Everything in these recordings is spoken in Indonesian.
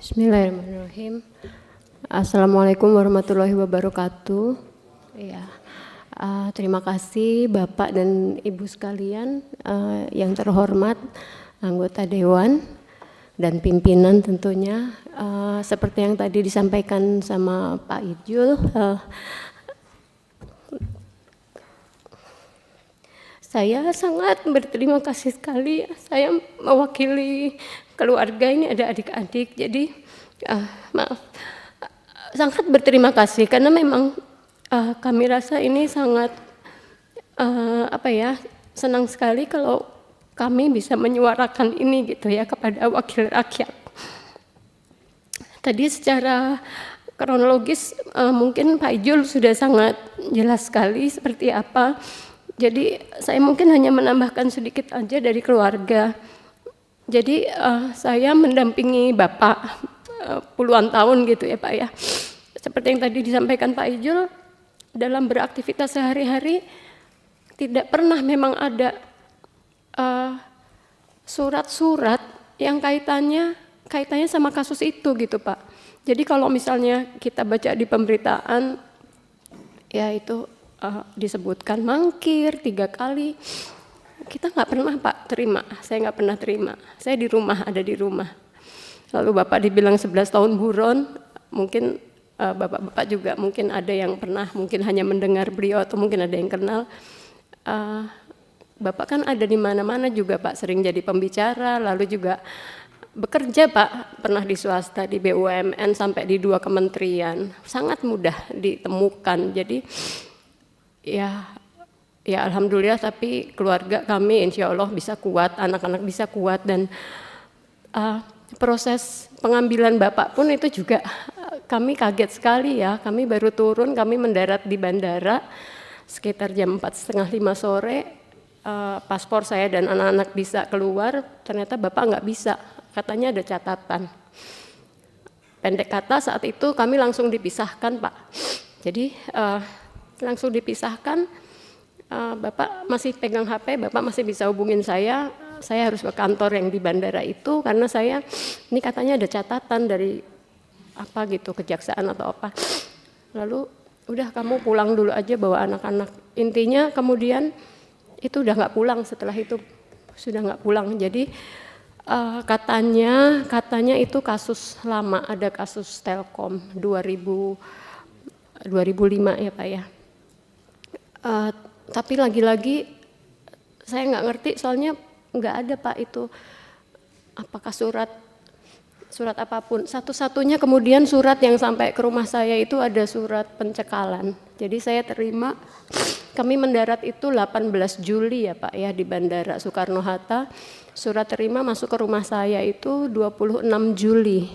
Bismillahirrahmanirrahim. Assalamualaikum warahmatullahi wabarakatuh. Ya, terima kasih Bapak dan Ibu sekalian, yang terhormat, anggota Dewan dan pimpinan tentunya. Seperti yang tadi disampaikan sama Pak Ijul, saya sangat berterima kasih sekali. Saya mewakili keluarga, ini ada adik-adik, jadi maaf, sangat berterima kasih karena memang kami rasa ini sangat senang sekali kalau kami bisa menyuarakan ini gitu ya kepada wakil rakyat. Tadi secara kronologis mungkin Pak Ijul sudah sangat jelas sekali seperti apa. Jadi saya mungkin hanya menambahkan sedikit aja dari keluarga. Jadi saya mendampingi Bapak puluhan tahun gitu ya Pak ya. Seperti yang tadi disampaikan Pak Ijul, dalam beraktivitas sehari-hari tidak pernah memang ada surat-surat yang kaitannya sama kasus itu gitu Pak. Jadi kalau misalnya kita baca di pemberitaan, ya itu disebutkan mangkir 3 kali. Kita nggak pernah Pak terima, saya nggak pernah terima. Saya di rumah, ada di rumah. Lalu Bapak dibilang 11 tahun buron, mungkin Bapak-bapak juga mungkin ada yang pernah, mungkin hanya mendengar beliau atau mungkin ada yang kenal. Bapak kan ada di mana-mana juga Pak, sering jadi pembicara, lalu juga bekerja Pak, pernah di swasta, di BUMN sampai di 2 kementerian. Sangat mudah ditemukan, jadi ya alhamdulillah, tapi keluarga kami insya Allah bisa kuat, anak-anak bisa kuat, dan proses pengambilan Bapak pun itu juga kami kaget sekali ya. Kami baru turun, kami mendarat di bandara sekitar jam 4:30, 5 sore, paspor saya dan anak-anak bisa keluar, ternyata Bapak nggak bisa, katanya ada catatan. Pendek kata saat itu kami langsung dipisahkan Pak. Jadi langsung dipisahkan. Bapak masih pegang HP, Bapak masih bisa hubungin saya harus ke kantor yang di bandara itu karena saya ini katanya ada catatan dari apa gitu, kejaksaan atau apa. Lalu udah kamu pulang dulu aja bawa anak-anak. Intinya kemudian itu udah nggak pulang, setelah itu sudah nggak pulang. Jadi katanya itu kasus lama, ada kasus Telkom 2005 ya Pak ya. Tapi lagi-lagi saya nggak ngerti, soalnya nggak ada Pak itu apakah surat apapun. Satu-satunya kemudian surat yang sampai ke rumah saya itu ada surat pencekalan. Jadi saya terima, kami mendarat itu 18 Juli ya Pak ya di Bandara Soekarno-Hatta. Surat terima masuk ke rumah saya itu 26 Juli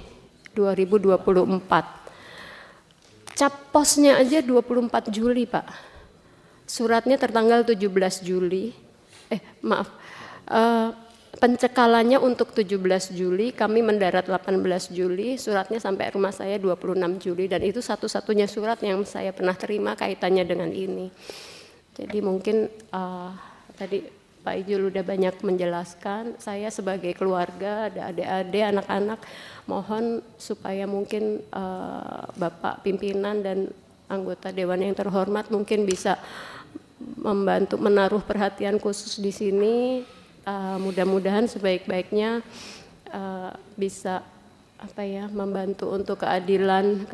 2024. Cap posnya aja 24 Juli Pak. Suratnya tertanggal 17 Juli, pencekalannya untuk 17 Juli, kami mendarat 18 Juli, suratnya sampai rumah saya 26 Juli, dan itu satu-satunya surat yang saya pernah terima kaitannya dengan ini. Jadi mungkin tadi Pak Ijul udah banyak menjelaskan, saya sebagai keluarga, ada adik-adik, anak-anak, mohon supaya mungkin Bapak pimpinan dan anggota Dewan yang terhormat mungkin bisa membantu menaruh perhatian khusus di sini. Mudah-mudahan sebaik-baiknya bisa membantu untuk keadilan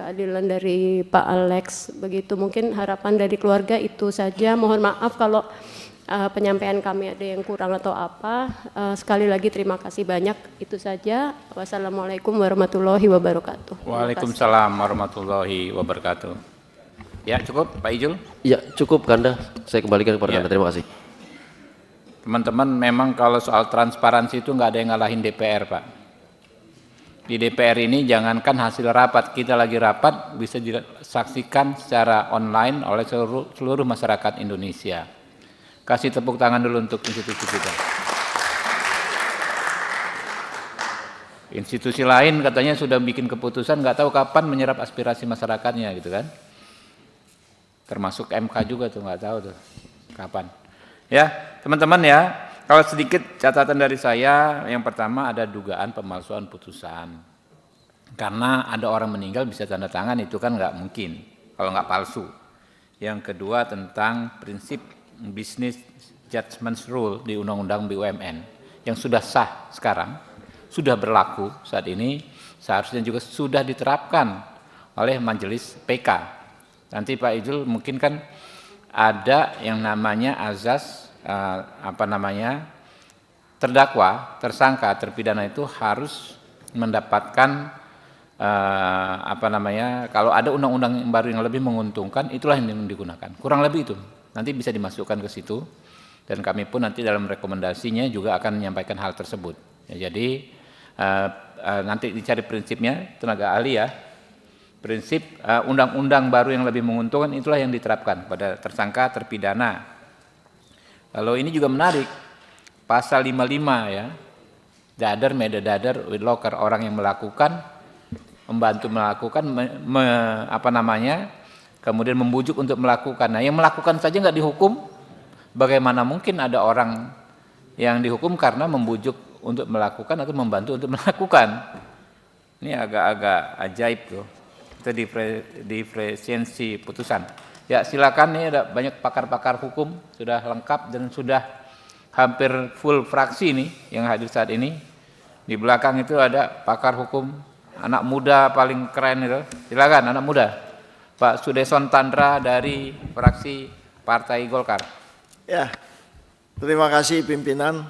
dari Pak Alex. Begitu mungkin harapan dari keluarga itu saja. Mohon maaf kalau penyampaian kami ada yang kurang atau apa. Sekali lagi terima kasih banyak, itu saja. Wassalamualaikum warahmatullahi wabarakatuh. Waalaikumsalam warahmatullahi wabarakatuh. Ya cukup Pak Ijul? Ya cukup Kanda, saya kembalikan kepada Anda, terima kasih. Teman-teman, memang kalau soal transparansi itu nggak ada yang ngalahin DPR Pak. Di DPR ini jangankan hasil rapat, kita lagi rapat bisa disaksikan secara online oleh seluruh masyarakat Indonesia. Kasih tepuk tangan dulu untuk institusi kita. Institusi lain katanya sudah bikin keputusan, nggak tahu kapan menyerap aspirasi masyarakatnya gitu kan. Termasuk MK juga tuh, nggak tahu tuh kapan. Ya teman-teman ya, kalau sedikit catatan dari saya, yang pertama ada dugaan pemalsuan putusan. Karena ada orang meninggal bisa tanda tangan, itu kan nggak mungkin kalau nggak palsu. Yang kedua tentang prinsip business judgment rule di Undang-Undang BUMN yang sudah sah sekarang, sudah berlaku saat ini, seharusnya juga sudah diterapkan oleh Majelis PK. Nanti Pak Ijul mungkin kan ada yang namanya azas terdakwa, tersangka, terpidana itu harus mendapatkan kalau ada undang-undang baru yang lebih menguntungkan, itulah yang digunakan. Kurang lebih itu. Nanti bisa dimasukkan ke situ dan kami pun nanti dalam rekomendasinya juga akan menyampaikan hal tersebut. Ya, jadi nanti dicari prinsipnya tenaga ahli ya. Prinsip undang-undang baru yang lebih menguntungkan itulah yang diterapkan pada tersangka terpidana. Kalau ini juga menarik, pasal 55 ya, dader, medadader, widlocker, orang yang melakukan, membantu melakukan, kemudian membujuk untuk melakukan. Nah, yang melakukan saja nggak dihukum, bagaimana mungkin ada orang yang dihukum karena membujuk untuk melakukan atau membantu untuk melakukan? Ini agak-agak ajaib tuh. Itu diferensiasi putusan. Ya silakan, ini ada banyak pakar-pakar hukum, sudah lengkap dan sudah hampir full fraksi nih yang hadir saat ini. Di belakang itu ada pakar hukum, anak muda paling keren itu. Silakan anak muda. Pak Sudeson Tandra dari fraksi Partai Golkar. Ya, terima kasih pimpinan,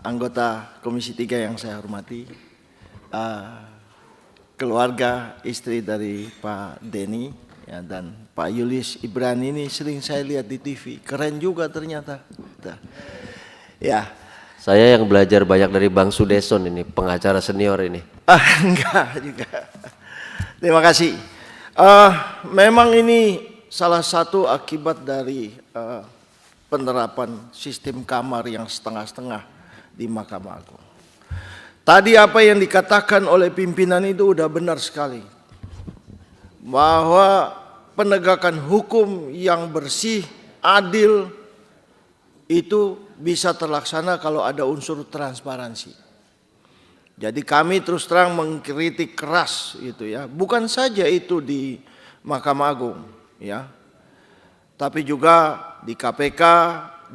anggota Komisi 3 yang saya hormati, keluarga istri dari Pak Denny ya, dan Pak Yulis Ibran ini sering saya lihat di TV, keren juga ternyata. Ya. Saya yang belajar banyak dari Bang Sudeson ini, pengacara senior ini. Enggak juga. Terima kasih. Memang ini salah satu akibat dari penerapan sistem kamar yang setengah-setengah di Mahkamah Agung. Tadi apa yang dikatakan oleh pimpinan itu udah benar sekali. Bahwa penegakan hukum yang bersih, adil, itu bisa terlaksana kalau ada unsur transparansi. Jadi kami terus terang mengkritik keras itu ya. Bukan saja itu di Mahkamah Agung ya. Tapi juga di KPK,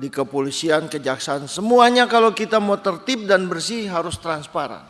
di kepolisian, kejaksaan, semuanya kalau kita mau tertib dan bersih harus transparan.